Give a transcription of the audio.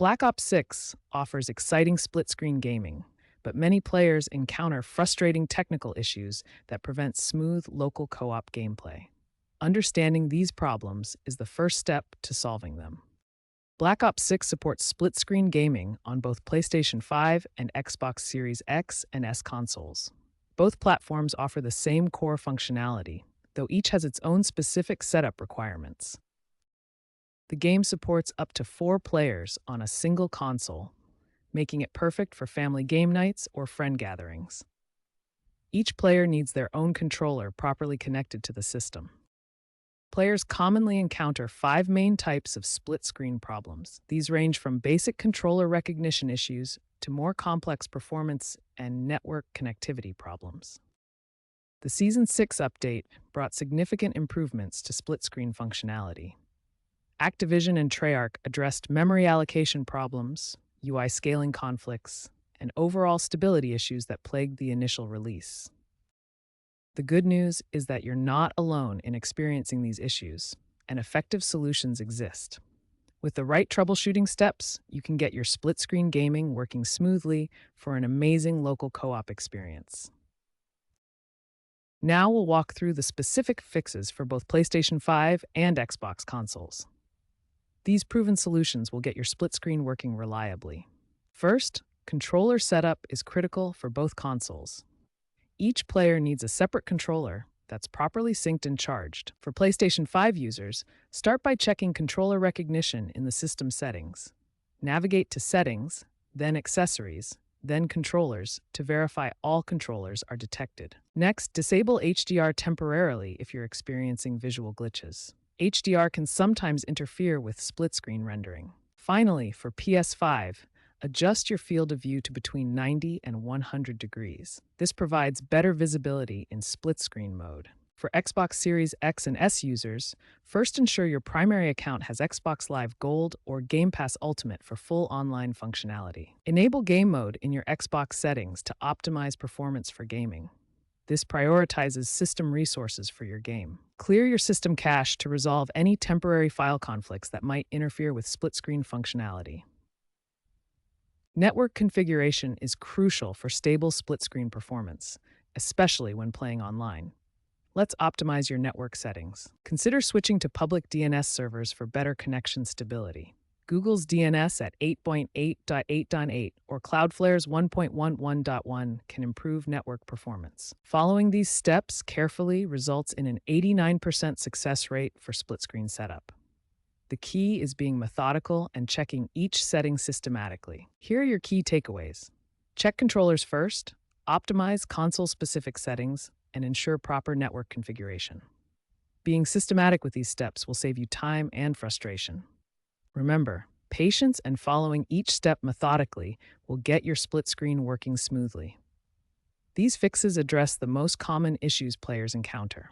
Black Ops 6 offers exciting split-screen gaming, but many players encounter frustrating technical issues that prevent smooth local co-op gameplay. Understanding these problems is the first step to solving them. Black Ops 6 supports split-screen gaming on both PlayStation 5 and Xbox Series X and S consoles. Both platforms offer the same core functionality, though each has its own specific setup requirements. The game supports up to 4 players on a single console, making it perfect for family game nights or friend gatherings. Each player needs their own controller properly connected to the system. Players commonly encounter 5 main types of split-screen problems. These range from basic controller recognition issues to more complex performance and network connectivity problems. The Season 6 update brought significant improvements to split-screen functionality. Activision and Treyarch addressed memory allocation problems, UI scaling conflicts, and overall stability issues that plagued the initial release. The good news is that you're not alone in experiencing these issues, and effective solutions exist. With the right troubleshooting steps, you can get your split-screen gaming working smoothly for an amazing local co-op experience. Now we'll walk through the specific fixes for both PlayStation 5 and Xbox consoles. These proven solutions will get your split screen working reliably. First, controller setup is critical for both consoles. Each player needs a separate controller that's properly synced and charged. For PlayStation 5 users, start by checking controller recognition in the system settings. Navigate to Settings, then Accessories, then Controllers to verify all controllers are detected. Next, disable HDR temporarily if you're experiencing visual glitches. HDR can sometimes interfere with split-screen rendering. Finally, for PS5, adjust your field of view to between 90 and 100 degrees. This provides better visibility in split-screen mode. For Xbox Series X and S users, first ensure your primary account has Xbox Live Gold or Game Pass Ultimate for full online functionality. Enable game mode in your Xbox settings to optimize performance for gaming. This prioritizes system resources for your game. Clear your system cache to resolve any temporary file conflicts that might interfere with split-screen functionality. Network configuration is crucial for stable split-screen performance, especially when playing online. Let's optimize your network settings. Consider switching to public DNS servers for better connection stability. Google's DNS at 8.8.8.8 or Cloudflare's 1.11.1 can improve network performance. Following these steps carefully results in an 89% success rate for split-screen setup. The key is being methodical and checking each setting systematically. Here are your key takeaways. Check controllers first, optimize console-specific settings, and ensure proper network configuration. Being systematic with these steps will save you time and frustration. Remember, patience and following each step methodically will get your split screen working smoothly. These fixes address the most common issues players encounter.